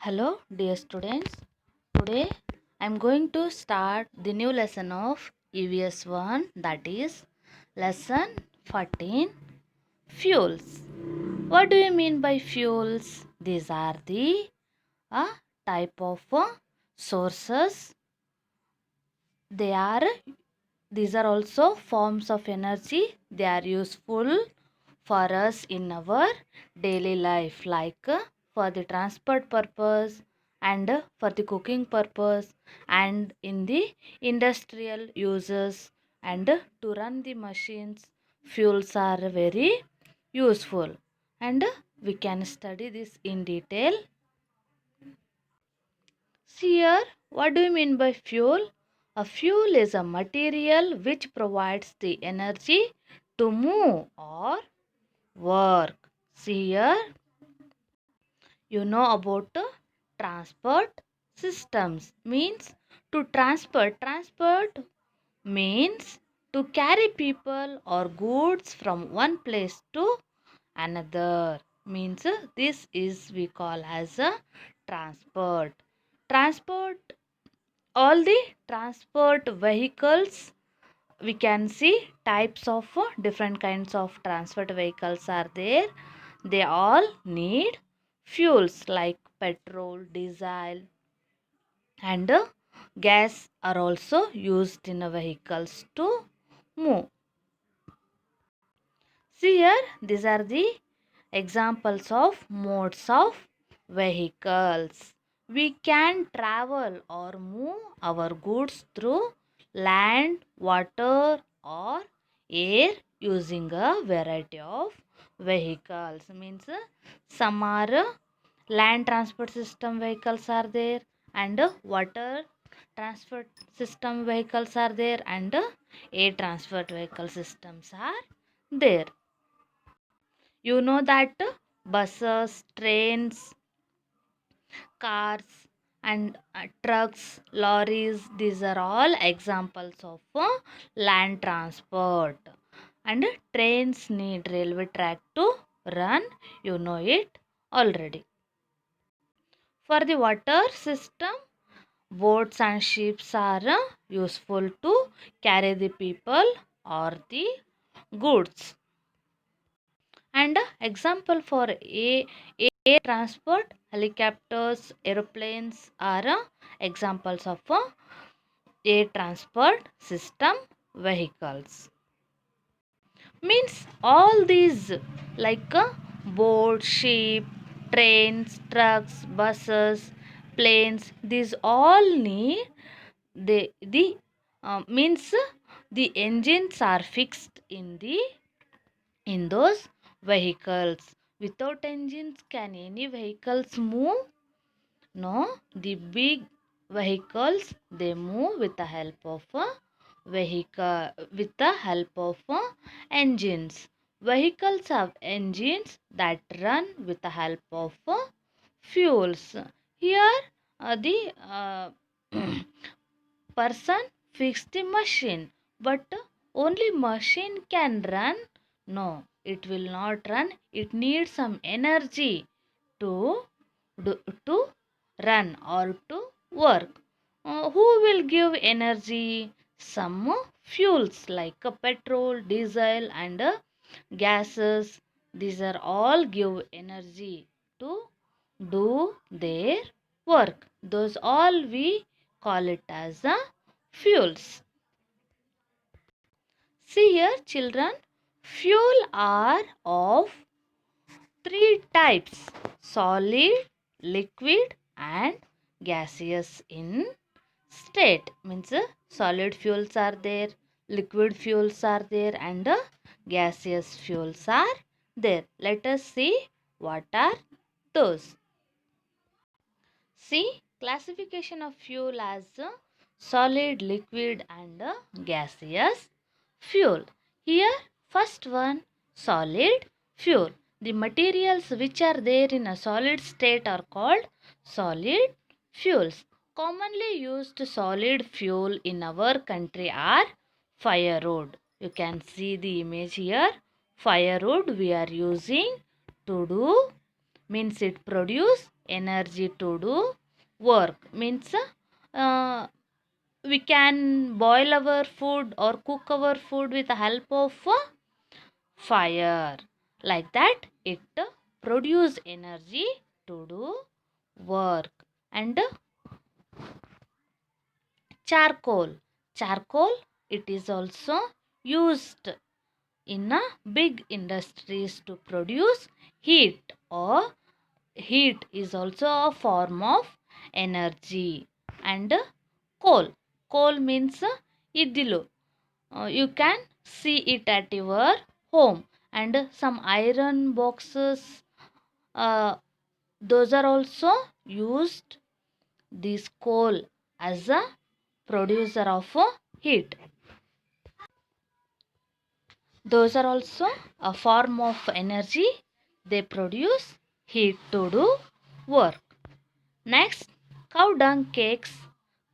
Hello, dear students. Today I am going to start the new lesson of EVS 1, that is lesson 14, fuels. What do you mean by fuels? These are the uh, type of sources. They are These are also forms of energy. They are useful for us in our daily life, like for the transport purpose and for the cooking purpose and in the industrial uses and to run the machines. Fuels are very useful, and we can study this in detail. See here, what do you mean by fuel? A fuel is a material which provides the energy to move or work. See here, you know about transport systems means to transport means to carry people or goods from one place to another, means this is we call as a transport. All the transport vehicles, we can see types of different kinds of transport vehicles are there. They all need fuels like petrol, diesel, and gas are also used in vehicles to move. See here, these are the examples of modes of vehicles. We can travel or move our goods through land, water, or air using a variety of vehicles. Means some are land transport system vehicles are there, and water transport system vehicles are there, and air transport vehicle systems are there. You know that buses, trains, cars, and trucks, lorries, these are all examples of land transport. And trains need railway track to run. You know it already. For the water system, boats and ships are useful to carry the people or the goods. And example for air transport, helicopters, aeroplanes are examples of air transport system vehicles. Means all these like boat, ship, trains, trucks, buses, planes, these all need the means the engines are fixed in those vehicles. Without engines, can any vehicles move? No. The big vehicles, they move with the help of engines. Vehicles have engines that run with the help of fuels. Here, the person fix the machine, but only machine can run. No, it will not run. It needs some energy to to run or to work. Who will give energy? Some fuels like petrol, diesel, and gases. These are all give energy to do their work. Those all we call it as fuels. See here, children, fuel are of three types: solid, liquid, and gaseous in state. Means solid fuels are there, liquid fuels are there, and gaseous fuels are there. Let us see what are those. See, classification of fuel as solid, liquid, and gaseous fuel. Here, first one, solid fuel. The materials which are there in a solid state are called solid fuels. Commonly used solid fuel in our country are firewood. You can see the image here. Firewood we are using to do, means it produce energy to do work. Means we can boil our food or cook our food with the help of fire. Like that, it produce energy to do work. And charcoal. Charcoal, it is also used in a big industries to produce heat, or heat is also a form of energy. And coal. Coal means idilu. You can see it at your home. And some iron boxes, uh, those are also used this coal as a producer of heat. Those are also a form of energy. They produce heat to do work. Next, cow dung cakes.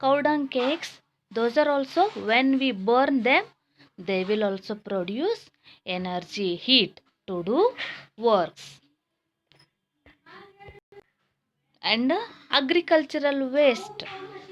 Cow dung cakes, those are also, when we burn them, they will also produce energy, heat to do works. And agricultural waste,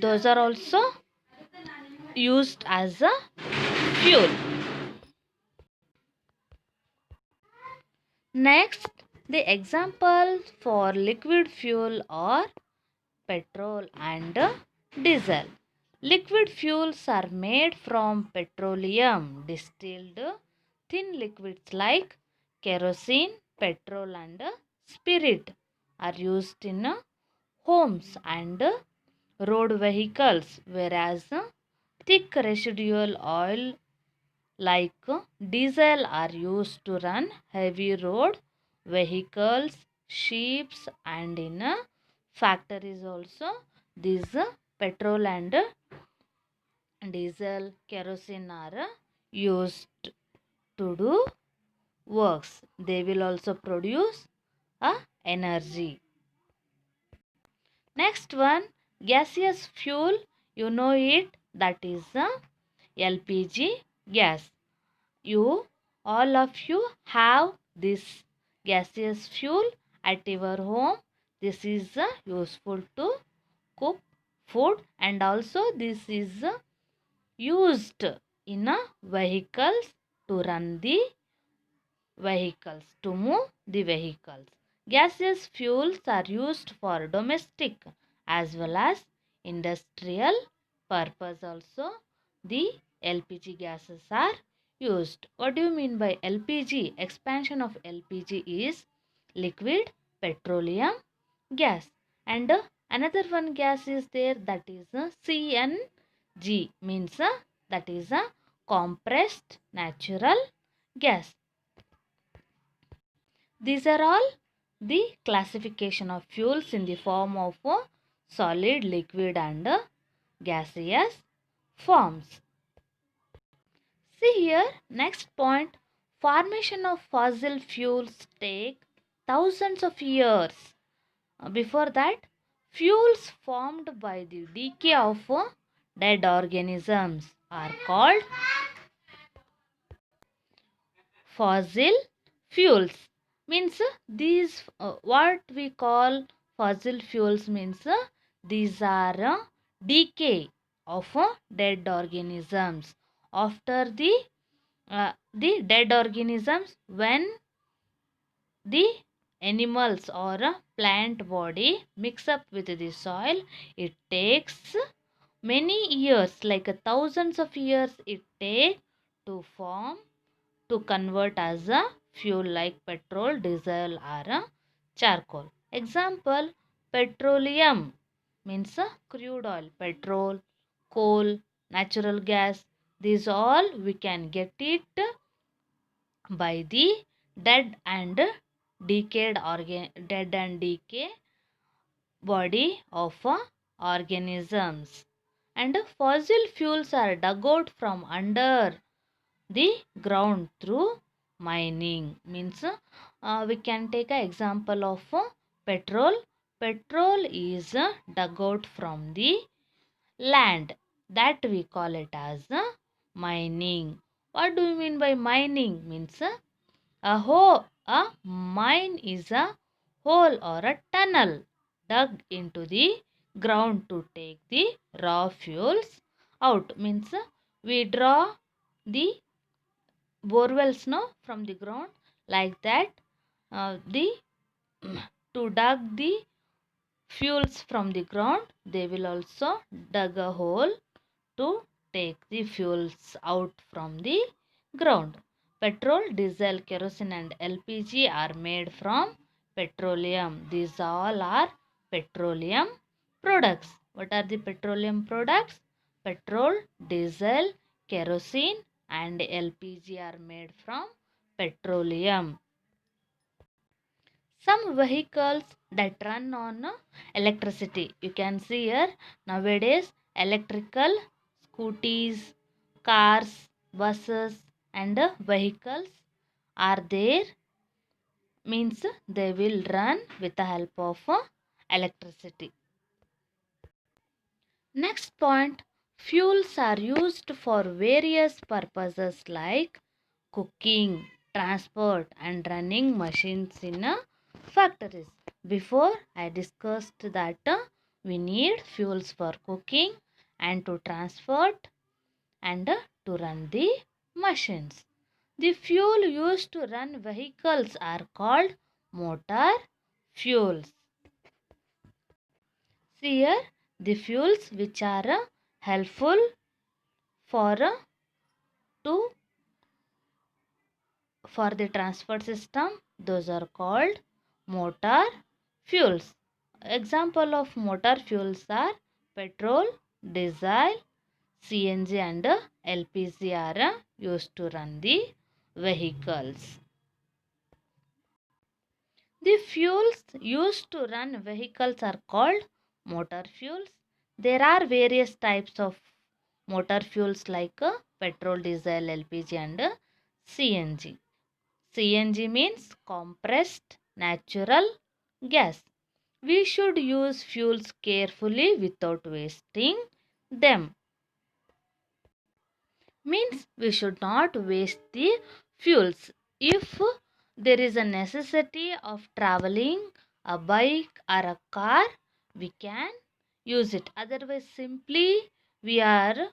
those are also used as a fuel. Next, the example for liquid fuel are petrol and diesel. Liquid fuels are made from petroleum, distilled thin liquids like kerosene, petrol, and spirit are used in homes and road vehicles, whereas thick residual oil like diesel are used to run heavy road vehicles, ships, and in factories also. These petrol and diesel, kerosene are used to do works. They will also produce energy. Next one, gaseous fuel. You know it, that is LPG gas. You, all of you have this gaseous fuel at your home. This is useful to cook food, and also this is used in vehicles to run the vehicles, to move the vehicles. Gaseous fuels are used for domestic as well as industrial purpose also. The LPG gases are used. What do you mean by LPG? Expansion of LPG is liquid petroleum gas. And another one gas is there, that is CNG, means that is a compressed natural gas. These are all the classification of fuels in the form of solid, liquid, and gaseous forms. See here, next point, formation of fossil fuels take thousands of years. Before that, fuels formed by the decay of dead organisms are called fossil fuels. Means these what we call fossil fuels means these are decay of dead organisms. After the dead organisms, when the animals or plant body mix up with the soil, it takes many years, like thousands of years it takes to form, to convert as a fuel like petrol, diesel, or charcoal. Example, petroleum means crude oil, petrol, coal, natural gas. These all we can get it by the dead and dead and decay body of organisms. And fossil fuels are dug out from under the ground through mining. Means we can take an example of petrol. Petrol is dug out from the land, that we call it as mining. What do you mean by mining? Means a mine is a hole or a tunnel dug into the ground to take the raw fuels out. Means we draw the borewells no from the ground, like that the to dug the fuels from the ground, they will also dug a hole to take the fuels out from the ground. Petrol, diesel, kerosene and LPG are made from petroleum. These all are petroleum products. What are the petroleum products? Petrol, diesel, kerosene and LPG are made from petroleum. Some vehicles that run on electricity. You can see here nowadays electrical scooties, cars, buses and vehicles are there, means they will run with the help of electricity. Next point, fuels are used for various purposes like cooking, transport and running machines in factories. Before I discussed that we need fuels for cooking and to transport and to run the machines. The fuel used to run vehicles are called motor fuels. See here the fuels which are helpful for to for the transport system, those are called motor fuels. Example of motor fuels are petrol, diesel, CNG and LPG are used to run the vehicles. The fuels used to run vehicles are called motor fuels. There are various types of motor fuels like petrol, diesel, LPG and CNG. CNG means compressed natural gas. We should use fuels carefully without wasting them. Means we should not waste the fuels. If there is a necessity of traveling a bike or a car, we can use it. Otherwise simply we are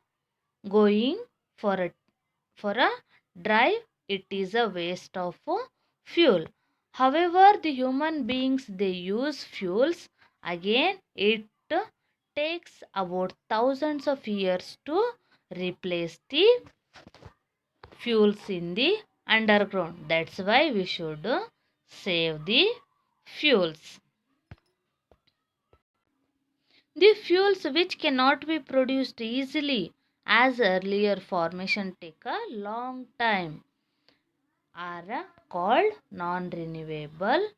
going for a drive, it is a waste of fuel. However, the human beings they use fuels, again it takes about thousands of years to replace the fuels in the underground. That's why we should save the fuels. The fuels which cannot be produced easily as earlier formation take a long time are called non-renewable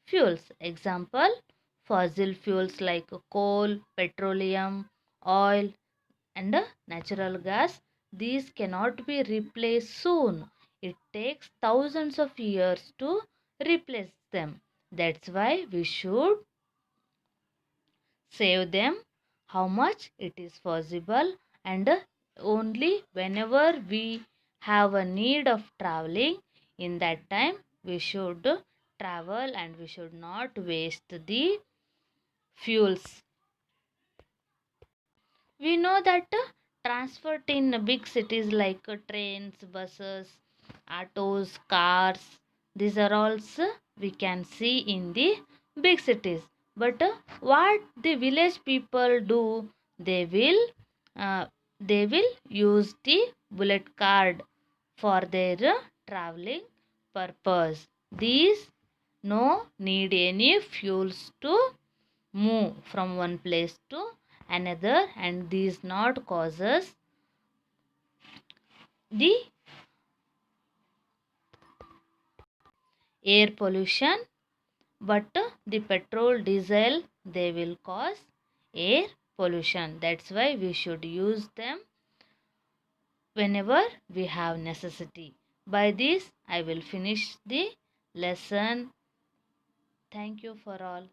fuels. Example, fossil fuels like coal, petroleum, oil and natural gas. These cannot be replaced soon. It takes thousands of years to replace them. That's why we should save them how much it is possible, and only whenever we have a need of traveling, in that time we should travel and we should not waste the fuels. We know that transport in big cities like trains, buses, autos, cars, these are also we can see in the big cities. But what the village people do, they will uh, they will use the bullet card for their traveling purpose. These no need any fuels to move from one place to another, and these not causes the air pollution, but the petrol diesel they will cause air pollution. That's why we should use them whenever we have necessity. By this I will finish the lesson. Thank you for all.